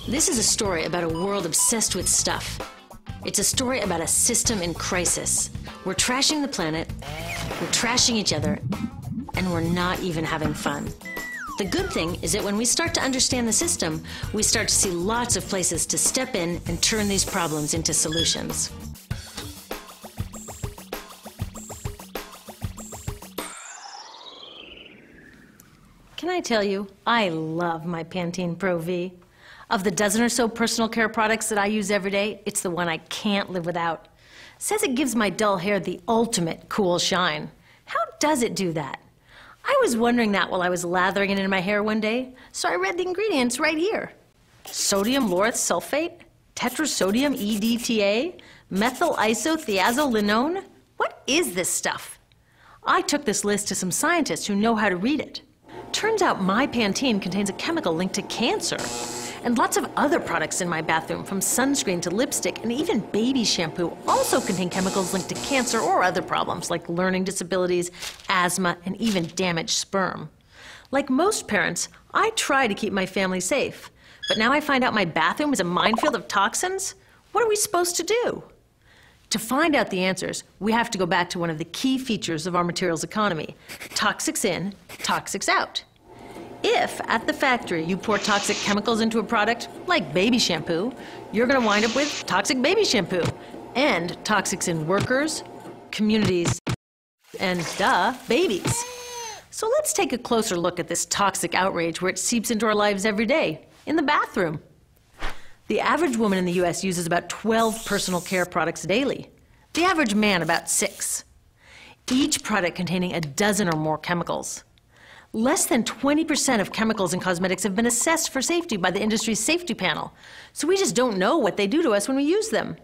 This is a story about a world obsessed with stuff. It's a story about a system in crisis. We're trashing the planet, we're trashing each other, and we're not even having fun. The good thing is that when we start to understand the system, we start to see lots of places to step in and turn these problems into solutions. Can I tell you, I love my Pantene Pro V. Of the dozen or so personal care products that I use every day, it's the one I can't live without. It says it gives my dull hair the ultimate cool shine. How does it do that? I was wondering that while I was lathering it in my hair one day, so I read the ingredients right here. Sodium lauryl sulfate, tetrasodium EDTA, methyl isothiazolinone. What is this stuff? I took this list to some scientists who know how to read it. Turns out my Pantene contains a chemical linked to cancer. And lots of other products in my bathroom, from sunscreen to lipstick and even baby shampoo, also contain chemicals linked to cancer or other problems like learning disabilities, asthma, and even damaged sperm. Like most parents, I try to keep my family safe. But now I find out my bathroom is a minefield of toxins? What are we supposed to do? To find out the answers, we have to go back to one of the key features of our materials economy: toxics in, toxics out. If, at the factory, you pour toxic chemicals into a product, like baby shampoo, you're going to wind up with toxic baby shampoo, and toxics in workers, communities, and, babies. So let's take a closer look at this toxic outrage where it seeps into our lives every day, in the bathroom. The average woman in the U.S. uses about 12 personal care products daily. The average man about 6. Each product containing a dozen or more chemicals. Less than 20% of chemicals in cosmetics have been assessed for safety by the industry's safety panel, so we just don't know what they do to us when we use them.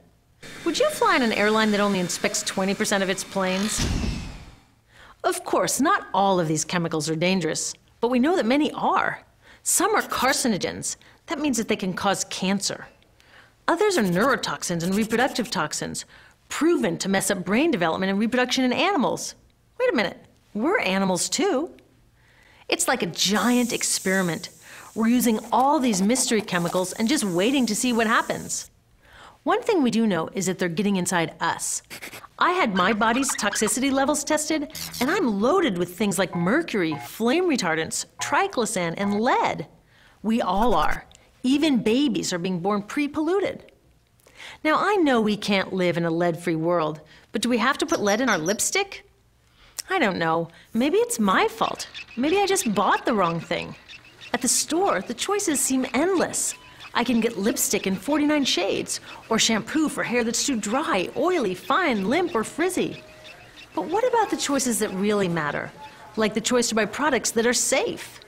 Would you fly on an airline that only inspects 20% of its planes? Of course, not all of these chemicals are dangerous, but we know that many are. Some are carcinogens. That means that they can cause cancer. Others are neurotoxins and reproductive toxins, proven to mess up brain development and reproduction in animals. Wait a minute, we're animals too. It's like a giant experiment. We're using all these mystery chemicals and just waiting to see what happens. One thing we do know is that they're getting inside us. I had my body's toxicity levels tested, and I'm loaded with things like mercury, flame retardants, triclosan, and lead. We all are. Even babies are being born pre-polluted. Now, I know we can't live in a lead-free world, but do we have to put lead in our lipstick? I don't know. Maybe it's my fault. Maybe I just bought the wrong thing. At the store, the choices seem endless. I can get lipstick in 49 shades, or shampoo for hair that's too dry, oily, fine, limp, or frizzy. But what about the choices that really matter? Like the choice to buy products that are safe?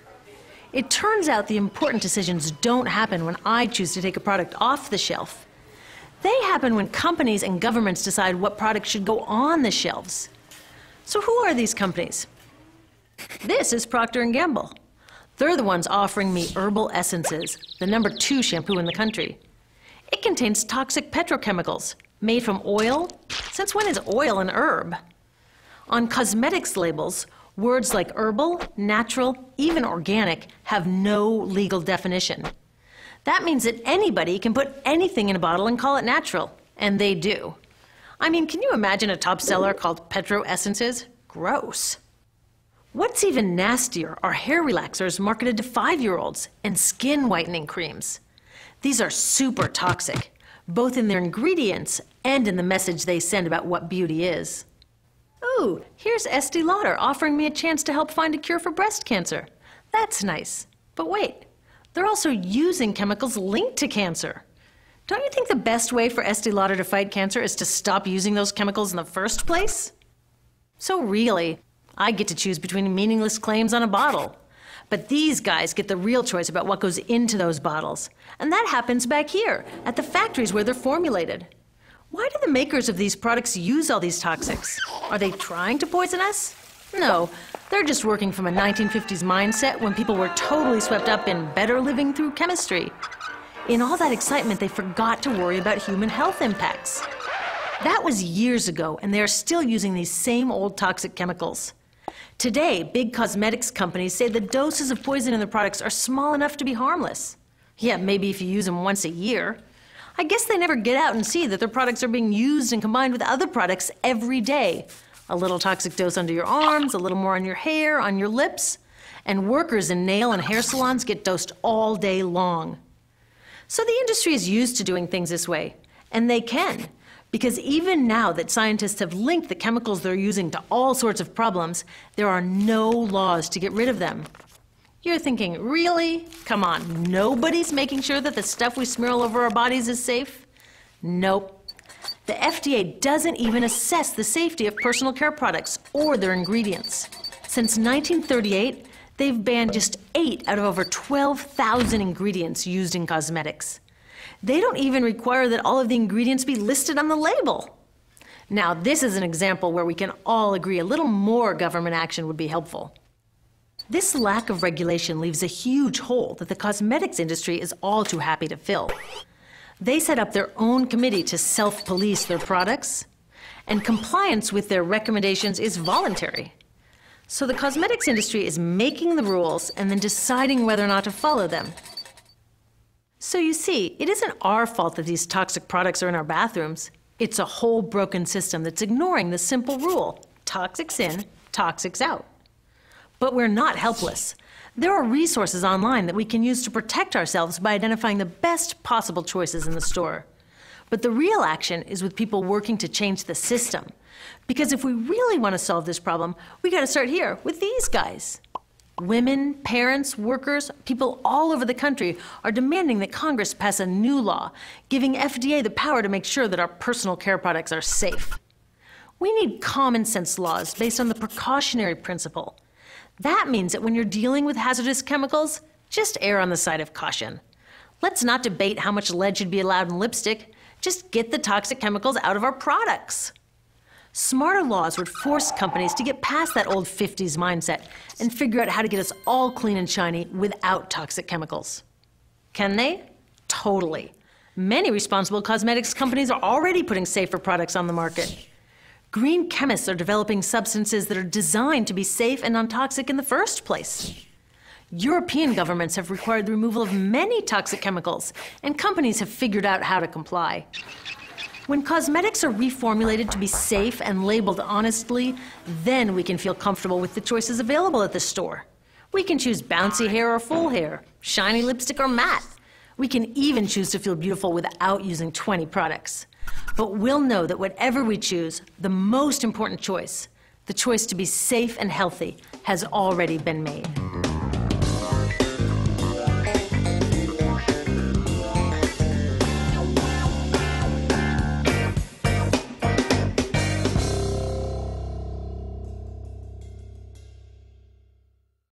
It turns out the important decisions don't happen when I choose to take a product off the shelf. They happen when companies and governments decide what products should go on the shelves. So who are these companies? This is Procter & Gamble. They're the ones offering me Herbal Essences, the #2 shampoo in the country. It contains toxic petrochemicals, made from oil. Since when is oil an herb? On cosmetics labels, words like herbal, natural, even organic have no legal definition. That means that anybody can put anything in a bottle and call it natural, and they do. I mean, can you imagine a top seller called Petro Essences? Gross. What's even nastier are hair relaxers marketed to 5-year-olds and skin whitening creams. These are super toxic, both in their ingredients and in the message they send about what beauty is. Ooh, here's Estee Lauder offering me a chance to help find a cure for breast cancer. That's nice. But wait, they're also using chemicals linked to cancer. Don't you think the best way for Estee Lauder to fight cancer is to stop using those chemicals in the first place? So really, I get to choose between meaningless claims on a bottle. But these guys get the real choice about what goes into those bottles. And that happens back here, at the factories where they're formulated. Why do the makers of these products use all these toxics? Are they trying to poison us? No, they're just working from a 1950s mindset when people were totally swept up in better living through chemistry. In all that excitement, they forgot to worry about human health impacts. That was years ago, and they are still using these same old toxic chemicals. Today, big cosmetics companies say the doses of poison in their products are small enough to be harmless. Yeah, maybe if you use them once a year. I guess they never get out and see that their products are being used and combined with other products every day. A little toxic dose under your arms, a little more on your hair, on your lips. And workers in nail and hair salons get dosed all day long. So the industry is used to doing things this way. And they can. Because even now that scientists have linked the chemicals they're using to all sorts of problems, there are no laws to get rid of them. You're thinking, really? Come on, nobody's making sure that the stuff we smear all over our bodies is safe? Nope. The FDA doesn't even assess the safety of personal care products or their ingredients. Since 1938, they've banned just 8 out of over 12,000 ingredients used in cosmetics. They don't even require that all of the ingredients be listed on the label. Now, this is an example where we can all agree a little more government action would be helpful. This lack of regulation leaves a huge hole that the cosmetics industry is all too happy to fill. They set up their own committee to self-police their products, and compliance with their recommendations is voluntary. So the cosmetics industry is making the rules and then deciding whether or not to follow them. So you see, it isn't our fault that these toxic products are in our bathrooms. It's a whole broken system that's ignoring the simple rule: toxics in, toxics out. But we're not helpless. There are resources online that we can use to protect ourselves by identifying the best possible choices in the store. But the real action is with people working to change the system. Because if we really want to solve this problem, we got to start here with these guys. Women, parents, workers, people all over the country are demanding that Congress pass a new law, giving FDA the power to make sure that our personal care products are safe. We need common sense laws based on the precautionary principle. That means that when you're dealing with hazardous chemicals, just err on the side of caution. Let's not debate how much lead should be allowed in lipstick. Just get the toxic chemicals out of our products. Smarter laws would force companies to get past that old 50s mindset and figure out how to get us all clean and shiny without toxic chemicals. Can they? Totally. Many responsible cosmetics companies are already putting safer products on the market. Green chemists are developing substances that are designed to be safe and non-toxic in the first place. European governments have required the removal of many toxic chemicals, and companies have figured out how to comply. When cosmetics are reformulated to be safe and labeled honestly, then we can feel comfortable with the choices available at the store. We can choose bouncy hair or full hair, shiny lipstick or matte. We can even choose to feel beautiful without using 20 products. But we'll know that whatever we choose, the most important choice, the choice to be safe and healthy, has already been made.